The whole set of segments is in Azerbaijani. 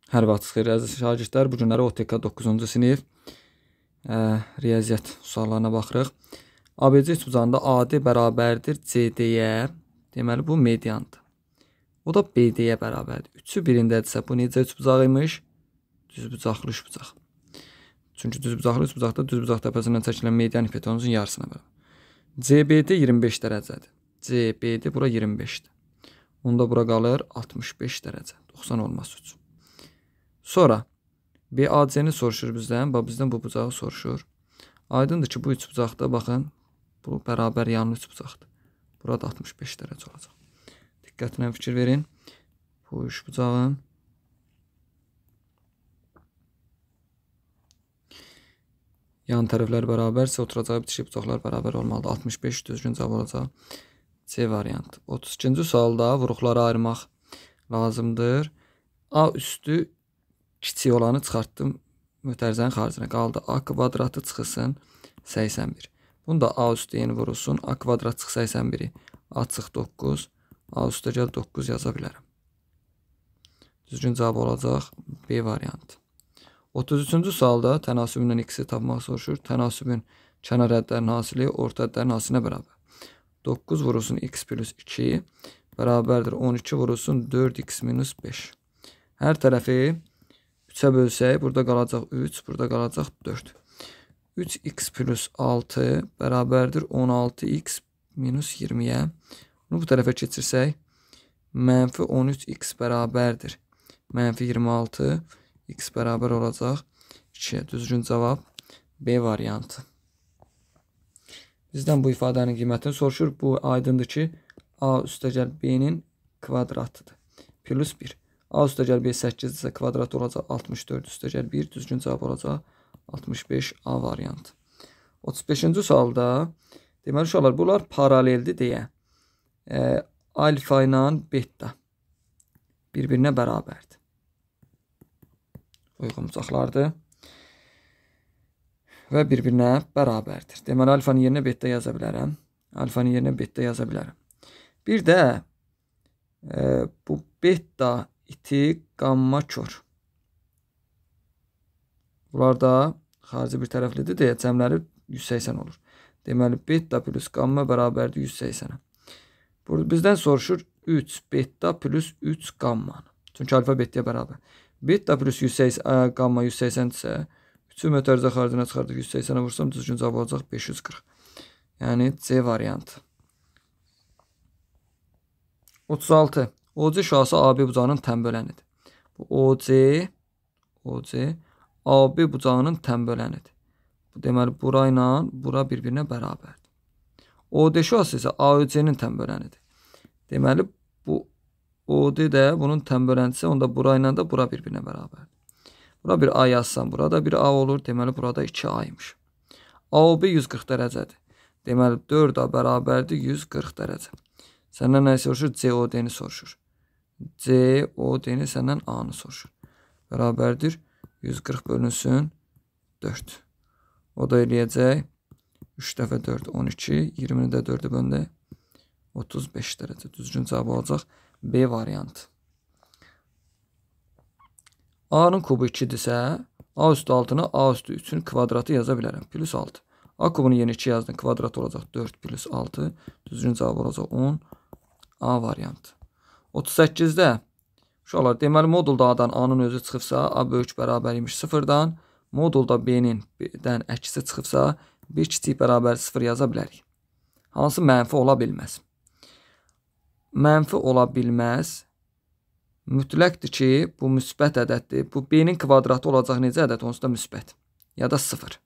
Hər vaxtınız xeyir əziz şagirdlər. Bu günləri OTK 9-cu sinif riyaziyyat suallarına baxırıq. ABC üçbucağında AD bərabərdir CD-yə. Deməli bu mediandır. O da BD-yə bərabərdir. Üçü birindədirsə bu necə üçbucaq imiş? Düzbucaqlı üçbucaq. Çünki düzbucaqlı üçbucaqda düzbucaq təpəsindən çəkilən median hipotenuzun yarısına bərabər. CBD 25 dərəcədir. CBD bura 25-dir. Onda bura qalır 65 dərəcə. 90 olması üçün. Sonra BAC-ni soruşur bizdən. Bizdən bu bucağı soruşur. Aydındır ki, bu üçbucaqda baxın, bu bərabər yanlı üçbucaqdır. Burada 65 dərəcə olacaq. Diqqətlə fikir verin. Bu üçbucağın yan tərəflər bərabərsə, oturacağı bitişik bucaqlar bərabər olmalıdır. 65 düzgün cavab olacaq. C variantı. 32-ci sualda vuruqları ayırmaq lazımdır. A üstü kiçik olanı çıxartdım mötərizənin xaricinə. Qaldı A kvadratı çıxsın 81. Bunu da A üstü yeni vurulsun. A kvadrat çıx 81-i. A çıx 9. A üstə gəl 9 yaza bilərəm. Düzgün cavab olacaq B variantı. 33-cü sualda tənasübündən x-i tapmaq soruşur. Tənasübün kənar həddlərin hasili orta həddlərin hasilinə bərabər. 9 vurulsun x plus 2 bərabərdir 12 vurulsun 4x minus 5. Hər tərəfi 3-ə bölsək, burada qalacaq 3, burada qalacaq 4. 3x plus 6 bərabərdir 16x minus 20-yə. Bunu bu tərəfə keçirsək, mənfi 13x bərabərdir. Mənfi 26, x bərabər olacaq 2-yə. Düzgün cavab B variantı. Bizdən bu ifadənin qiymətini soruşur. Bu aydındır ki, A üstəgəl B-nin kvadratıdır. Plus 1. A üstəgəl B 8-dirsə kvadrat olacaq 64 üstəgəl 1. Düzgün cavab olacaq 65 A variantı. 35-ci sualda deməli uşaqlar bunlar paraleldir deyə alfa ilə beta bir-birinə bərabərdir. Uyğun bucaqlardır və bir-birinə bərabərdir. Deməli alfanın yerinə beta yaza bilərəm. Alfanın yerinə beta yaza bilərəm. Bir də bu beta iti qamma kör. Bunlar da xarici bir tərəflidir deyə cəmləri 180 olur. Deməli beta plus qamma bərabərdir 180-ə. Bizdən soruşur 3 beta plus 3 qamma. Çünki alfa betaya bərabər. Beta plus 180 qamma 180-dirsə 3-ü mötərizə xaricinə çıxardıq 180-ə vursam düzgün cavab olacaq 540. Yəni C variantı. 36. OC şüası AB bucağının tən bölənidir. Bu OC AB bucağının tən bölənidir. Bu deməli bura ilə bura bir-birinə bərabərdir. OD şüası isə AÖC-nin tən bölənidir. Deməli bu OD də bunun tən bölənisi, onda bura ilə də bura bir-birinə bərabərdir. Bura bir A yazsam, burada bir A olur. Deməli burada 2A-ymış. AOB 140 dərəcədir. Deməli 4A bərabərdir 140 dərəcə. Səndən nə soruşur? COD-ni soruşur. COD-ni səndən A-nı soruşur. Bərabərdir 140 bölünsün 4. O da eləyəcək 3 dəfə 4 12, 20-ni də 4-ə böldü 35 dərəcə. Düzgün cavab olacaq B variantı. A-nın kubu 2-dirsə, A üstü 6-nı A üstü 3-ün kvadratı yaza bilərəm. Plus 6. A kubunu yeni 2 yazdım. Kvadrat olacaq 4 plus 6. Düzgün cavab olacaq 10. A variantı. 38-də uşaqlar, deməli modulda A-dan A-nın özü çıxıbsa, A böyük bərabər imiş 0-dan. Modulda B-nin B-dən əksi çıxıbsa, 1 kiçik bərabər 0 yaza bilərik. Hansı mənfi ola bilməz? Mənfi ola bilməz. Mütləqdir ki, bu müsbət ədəddir. Bu B-nin kvadratı olacaq necə ədəd? Onsuz da müsbət. Ya da 0.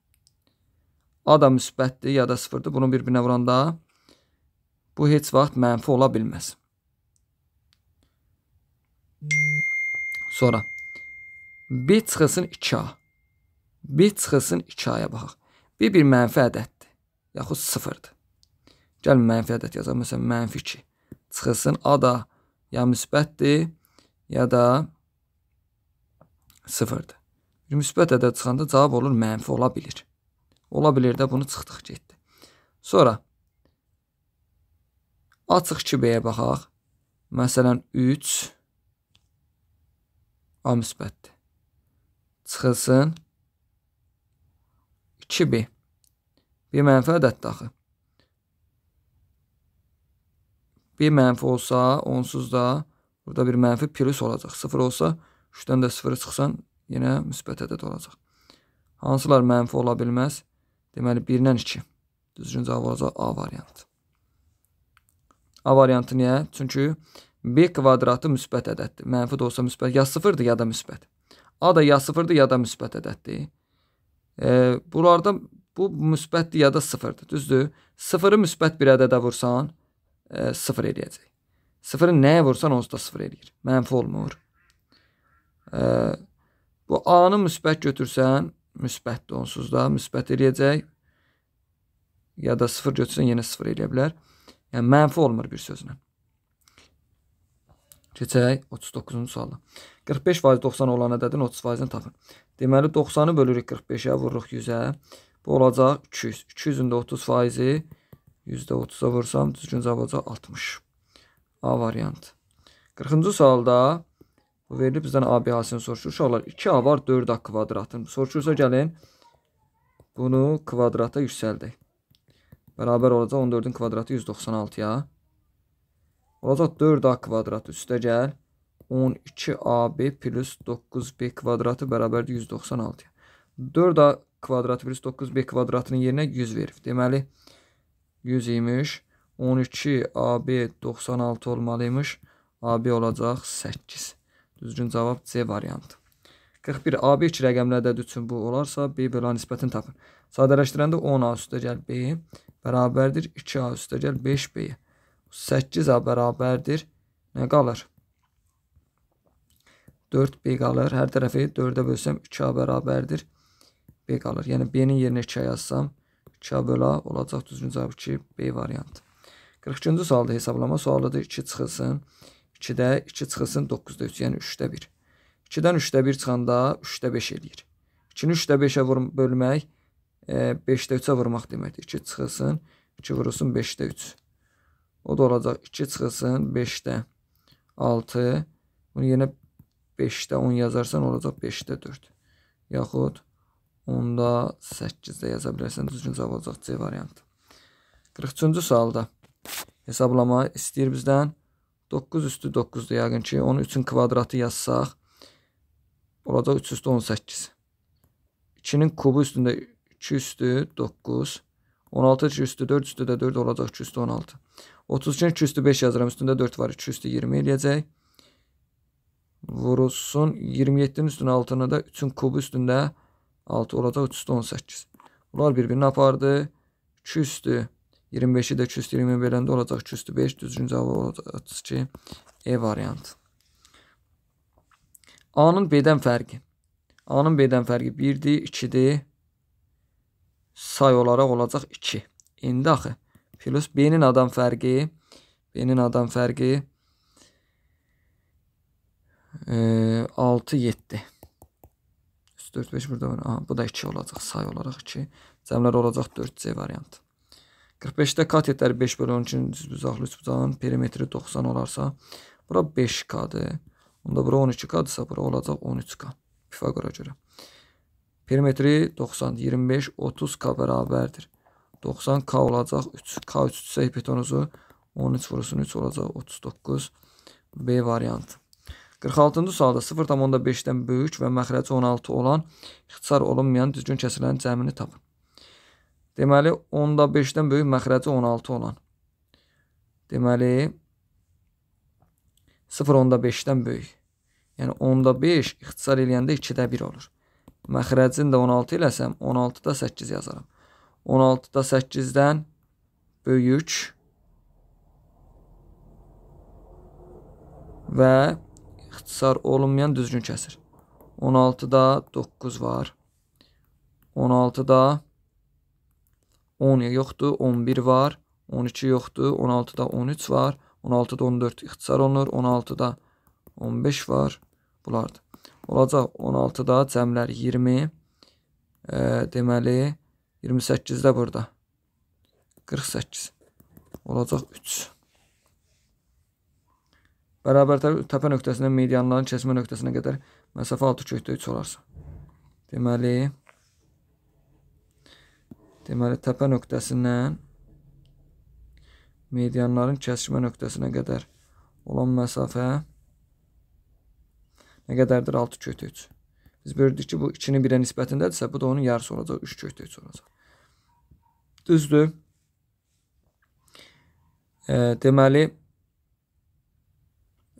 A da müsbətdir, ya da 0-dır. Bunu bir-birinə vuranda bu heç vaxt mənfi ola bilməz. Sonra B çıxılsın 2A. B çıxılsın 2A-ya baxaq. B bir mənfi ədəddir. Yaxud 0-dır. Gəlin mənfi ədəd yazaq. Məsələn, mənfi 2. Çıxılsın A da ya müsbətdir, ya da 0-dır. Bir müsbət ədəd çıxanda cavab olur mənfi ola bilir. Ola bilir də bunu çıxdıq getdi. Sonra A çıx 2B-yə baxaq. Məsələn 3 A müsbətdir. Çıxılsın 2B. B mənfi ədəddir axı. B mənfi olsa, onsuz da burada bir mənfi plus olacaq. 0 olsa, 3-dən də 0 çıxsan, yenə müsbət ədəd olacaq. Hansılar mənfi ola bilməz? Deməli, 1-dən 2. Düzgün cavab olacaq A variantı. A variantı niyə? Çünki B kvadratı müsbət ədəddir. Mənfi də olsa müsbət, ya 0-dır, ya da müsbət. A da ya 0-dır, ya da müsbət ədəddir. Buralarda bu müsbətdir, ya da 0-dır. Düzdür? 0-ı müsbət bir ədədə vursan, 0 eləyəcək. 0-ı nəyə vursan, onsuz da 0 eləyir. Mənfi olmur. Bu A-nı müsbət götürsən, müsbətdir, onsuz da müsbət eləyəcək. Ya da 0 götürsən, yenə 0 eləyə bilər. Yəni, mənfi olmur bir sözlə. Keçək 39-cu suala. 45% 90 olan ədədin 30%-ni tapın. Deməli, 90-ı bölürük 45-ə, vururuq 100-ə. Bu olacaq 200. 200-ün də 30%-i %30-a vursam, düzgün cavab olacaq 60. A variantı. 40-cı sualda bu verilib bizdən AB hasini soruşur. Uşaqlar 2A var 4A kvadratın. Soruşursa gəlin bunu kvadrata yüksəldək. Bərabər olacaq 14-ün kvadratı 196-ya. Olacaq 4A kvadratı üstə gəl. 12AB plus 9B kvadratı bərabərdir 196-ya. 4A kvadratı plus 9B kvadratının yerinə 100 verib. Deməli 100 imiş. 12AB 96 olmalıymış. AB olacaq 8. Düzgün cavab C variantı. 41. AB 2 rəqəmli ədəd üçün bu olarsa B bölü A nisbətini tapın. Sadələşdirəndə 10A üstə gəl B bərabərdir 2A üstə gəl 5B. 8A bərabərdir nə qalır? 4B qalır. Hər tərəfi 4-ə bölsəm 2A bərabərdir B qalır. Yəni B-nin yerinə 2 yazsam 2A bölü A olacaq. Düzgün cavab 2 B variantı. 42-ci sualda hesablama sualıdır. 2 çıxılsın. 2-də 2 çıxılsın 9-da 3, yəni 3-də 1. 2-dən 3-də 1 çıxanda 3-də 5 eləyir. 2-ni 3-də 5-ə bölmək 5-də 3-ə vurmaq deməkdir. 2 çıxılsın, 2 vurulsun 5-də 3. O da olacaq 2 çıxılsın 5-də 6. Bunu yenə 5-də 10 yazarsan olacaq 5-də 4. Yaxud 10-da 8-də yaza bilərsən. Düzgün cavab olacaq C variantı. 43-cü sualda hesablama istəyir bizdən. 9 üstü 9'dur yəqin ki. Onu 3'ün kvadratı yazsaq olacaq 3 üstü 18. 2'nin kubu üstündə 2 üstü 9. 16 2 üstü 4 üstü də 4 olacaq 2 üstü 16. 32'nin 2 üstü 5 yazıram. Üstündə 4 var. 2 üstü 20 eləyəcək. Vurulsun 27'nin üstünə 6'nı da 3'ün kubu üstündə 6 olacaq 3 üstü 18. Bunlar bir-birini apardı. 2 üstü 25'i də 2 üstü 20 beləndə olacaq 2 üstü 5. Düzgün cavab olacaq 32. E variantı. A'nın B'dən fərqi. A'nın B'dən fərqi 1'dir, 2'dir. Say olaraq olacaq 2. İndi axı plus B'nin A'dan fərqi. B'nin A'dan fərqi 6 7. 4 5 burada var. Aha, bu da 2 olacaq. Say olaraq 2. Cəmlər olacaq 4C variantı. 45'də katetləri 5 bölü 12'nin düzbucaqlı üçbucağın perimetri 90 olarsa bura 5K'dır. Onda bura 12K'dırsa bura olacaq 13K. Pifagora görə. Perimetri 90, 25, 30K bərabərdir. 90K olacaq 3. K 3 ise hipotenuzu 13 vurulsun 3 olacaq 39. B variantı. 46-cı sualda 0,5'dən böyük və məxrəci 16 olan ixtisar olunmayan düzgün kəsilərin cəmini tapın. Deməli 10,5'dən böyük məxrəci 16 olan. Deməli 0,5'dən böyük. Yəni 10,5 ixtisar eləyəndə 2'də 1 olur. Məxrəcini də 16 eləsəm 16'da 8 yazaram. 16'da 8'dən böyük və ixtisar olunmayan düzgün kəsir. 16'da 9 var. 16'da 10 yoxdur, 11 var. 12 yoxdur, 16'da 13 var. 16'da 14 ixtisar olunur. 16'da 15 var. Bulardır. Olacaq 16'da cəmlər 20. Deməli 28'də burada. 48. Olacaq 3. Bərabər təpə nöqtəsindən medianların kəsmə nöqtəsinə qədər məsafə 6/3 olarsa. Deməli təpə nöqtəsindən medianların kəsişmə nöqtəsinə qədər olan məsafə nə qədərdir? 6/3. Biz gördük ki, bu 2-nin 1-ə nisbətindədirsə, bu da onun yarısı olacaq, 3/3 olacaq. Düzdür. Deməli,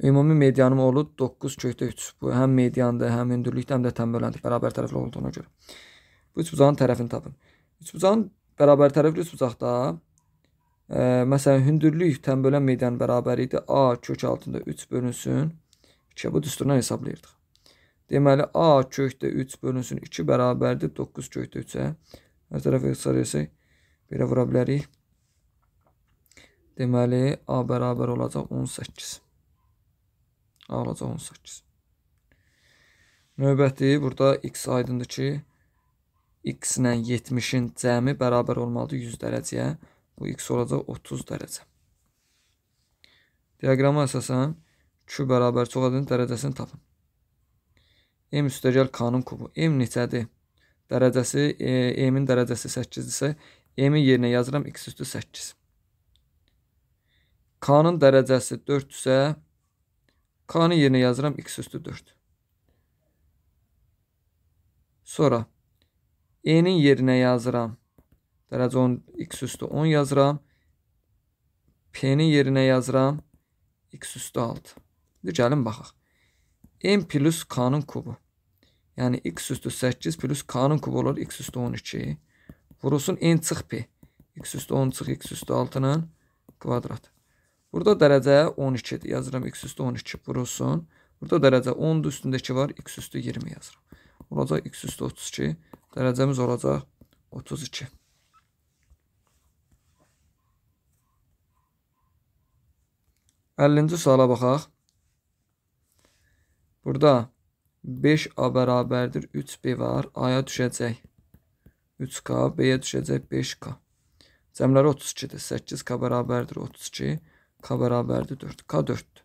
ümumi medianım olub 9/3. Bu həm mediandır, həm hündürlükdə, həm də tənböləndir. Bərabər tərəfli olduğuna görə. Bu üçbucağın tərəfini tapın. Üçbucağın bərabər tərəfli üçbucaqda məsələn, hündürlük tənbölən medianın bərabər idi. A kök altında 3 bölünsün 2. Bu düsturdan hesablayırdıq. Deməli, A kökdə 3 bölünsün 2 bərabərdir 9/3-ə. Hər tərəfə ixtisar etsək, belə vura bilərik. Deməli, A bərabər olacaq 18. A olacaq 18. Növbəti, burada x aydındır ki, x ilə 70-in cəmi bərabər olmalıdır 100 dərəcəyə. Bu x olacaq 30 dərəcə. Diaqrama əsasən Q bərabər çox adının dərəcəsini tapın. M üstəgəl K-nın kubu. M neçədir? Dərəcəsi, M-in dərəcəsi 8-dirsə, M-in yerinə yazıram x üstü 8. K-nın dərəcəsi 4-dürsə, K-nın yerinə yazıram x üstü 4. Sonra E-nin yerinə yazıram. Dərəcə 10, x üstü 10 yazıram. P-nin yerinə yazıram. X üstü 6. Gəlin baxaq. M plus K-nın kubu. Yəni x üstü 8 plus K-nın kubu olur x üstü 12. Vurulsun N çıx P. X üstü 10 çıx x üstü 6-nın kvadratı. Burada dərəcə 12-dir. Yazıram x üstü 12 vurulsun. Burada dərəcə 10-dur, üstündə 2 var. X üstü 20 yazıram. Olacaq x üstü 32. Dərəcəmiz olacaq 32. Əllinci suala baxaq. Burada 5A bərabərdir 3B var. A-ya düşəcək 3K, B-yə düşəcək 5K. Cəmləri 32-dir. 8K bərabərdir 32. K bərabərdir 4. K 4-dür.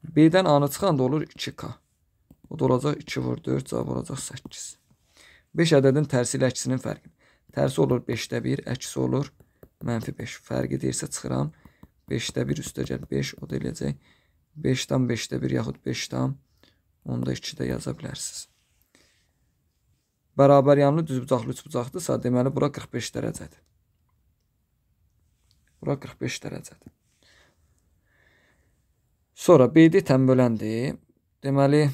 B-dən A-nı çıxanda olur 2K. O da olacaq 2 vur 4, cavab olacaq 8. 5 ədədin tərsi ilə əksinin fərqi. Tərsi olur 5-də 1, əksi olur -5. Fərqi deyirsə çıxıram. 5-də 1 üstəgəl 5, o da eləyəcək 5-dan 5-də 1 yaxud 5-dan 10-da 2-də yaza bilərsiniz. Bərabər yanlı düzbucaqlı üçbucaqdırsa, deməli bura 45 dərəcədir. Bura 45 dərəcədir. Sonra BD tənböləndir. Deməli,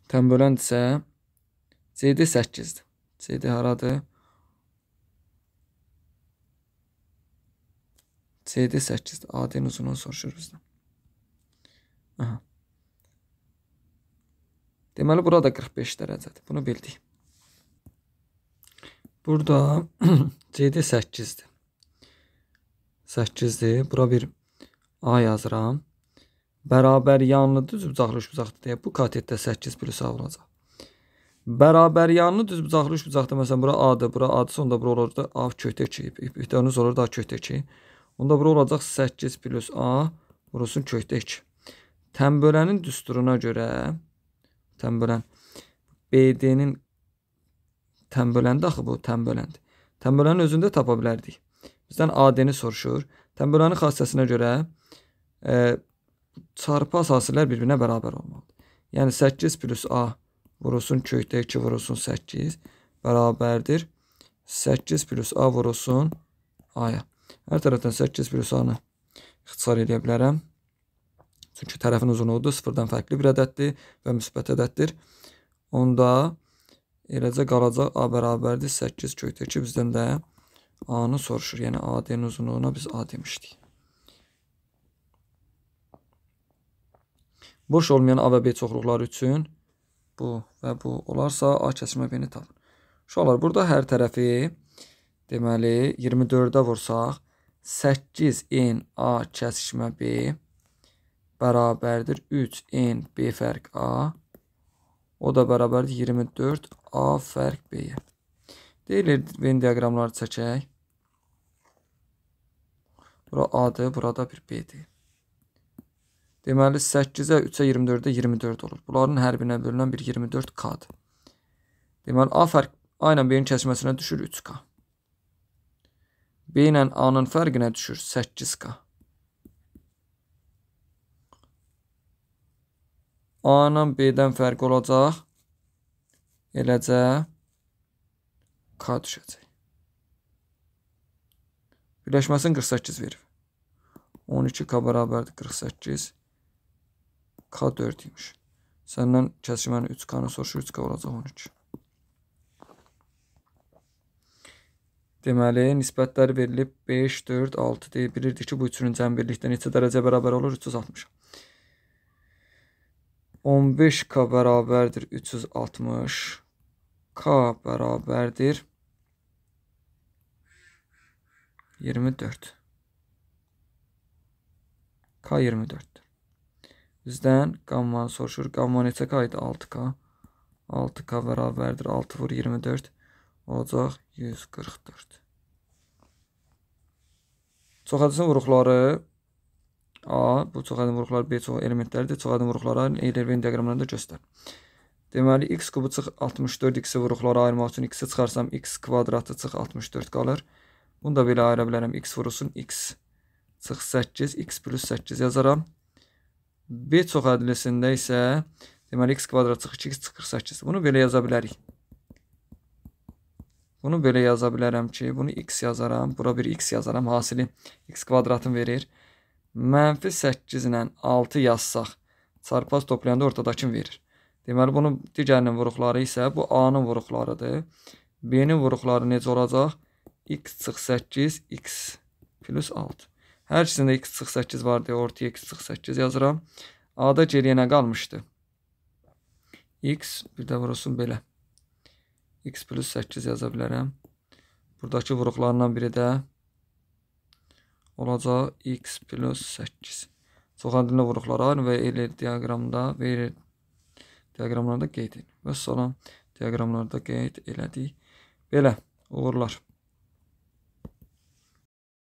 tənböləndirsə CD 8-dir. CD haradır? CD 8-dir. AD-nin uzunluğunu soruşur bizdən. Aha. Deməli, burada 45 dərəcədir. Bunu bildik. Burada CD 8-dir. 8-dir. Bura bir A yazıram. Bərabər yanlı düzbucaqlı üçbucaqdır deyə bu katetdə 8 plus A olacaq. Bərabər yanlı düzbucaqlı üçbucaqda məsələn bura A-dır, bura A-dırsa onda bura olacaq A kökdə 2, öhdəniz olur da A kökdə 2. Onda bura olacaq 8 plus A vurulsun kökdə 2. Tənbölənin düsturuna görə tənbölən BD-nin tənböləndir axı bu tənböləndir. Tənbölənin özündə tapa bilərdik. Bizdən AD-ni soruşur. Tənbölənin xassəsinə görə çarpı asasilər bir-birinə bərabər olmalıdır. Yəni 8 plus A vurulsun kökdə 2 vurulsun 8 bərabərdir. 8 plus A vurulsun A-ya. Hər tərəfdən 8 plus A-nı ixtisar edə bilərəm. Çünki tərəfin uzunluğudur. Sıfırdan fərqli bir ədəddir və müsbət ədəddir. Onda eləcə qalacaq A bərabərdir 8 kökdə 2. Bizdən də A-nı soruşur. Yəni AD-nin uzunluğuna biz A demişdik. Boş olmayan A və B çoxluqları üçün bu və bu olarsa A kəsmə B-ni tapın. Uşaqlar, burada hər tərəfi deməli 24-ə vursaq 8N A kəsişmə B bərabərdir 3N B fərq A. O da bərabərdir 24 A fərq B-yə. Deyilir Venn diaqramları çəkək. Bura A-dır, burada bir B-dir. Deməli 8-ə, 3-ə, 24-ə 24 olur. Bunların hər birinə bölünən bir 24K-dır. Deməli A fərq A ilə B-nin kəsməsinə düşür 3K. B ilə A-nın fərqinə düşür 8K. A ilə B-dən fərq olacaq. Eləcə K düşəcək. Birləşməsini 48 verir. 12K bərabərdir 48. K 4 imiş. Səndən kəsişməni 3K-nı soruşur. 3K olacaq 12. Deməli, nisbətləri verilib 5, 4, 6 deyə bilirdik ki, bu üçünün cəmi birlikdə neçə dərəcə bərabər olur? 360. 15K bərabərdir 360. K bərabərdir 24. K 24'dür. Bizdən qammanı soruşur. Qamma neçə K idi? 6K. 6K bərabərdir 6 vur 24. Olacaq 144. Çoxadısının vuruqları A, bu çoxadın vuruqları B elementləridir. Çoxadın vuruqları Euler-Venn diaqramlarında göstər. Deməli, x kubu çıx 64, x-i vuruqları ayırmaq üçün x-i çıxarsam, x kvadratı çıx 64 qalır. Bunu da belə ayıra bilərəm. X vurusun, x çıx 8, x plus 8 yazaram. B çoxadlisində isə, deməli, x kvadrat çıx 2, x çıxır 8. Bunu belə yaza bilərik. Bunu belə yaza bilərəm ki, bunu x yazaram, bura bir x yazaram, hasili x kvadratını verir. Mənfi 8 ilə 6 yazsaq, çarpaz toplayanda ortadakını verir. Deməli, bunun digərinin vuruqları isə bu A-nın vuruqlarıdır. B-nin vuruqları necə olacaq? X çıx 8, x plus 6. Hər ikisində x çıx 8 var deyə ortaya x çıx 8 yazıram. A-da geriyə nə qalmışdı? X, bir də vurulsun belə. X plus 8 yaza bilərəm. Buradakı vuruqlarından biri də olacaq x plus 8. Çoxadlı vuruqları aynı və Euler diaqramlarda qeyd edin. Və salam diaqramlarda qeyd elədik. Belə, uğurlar.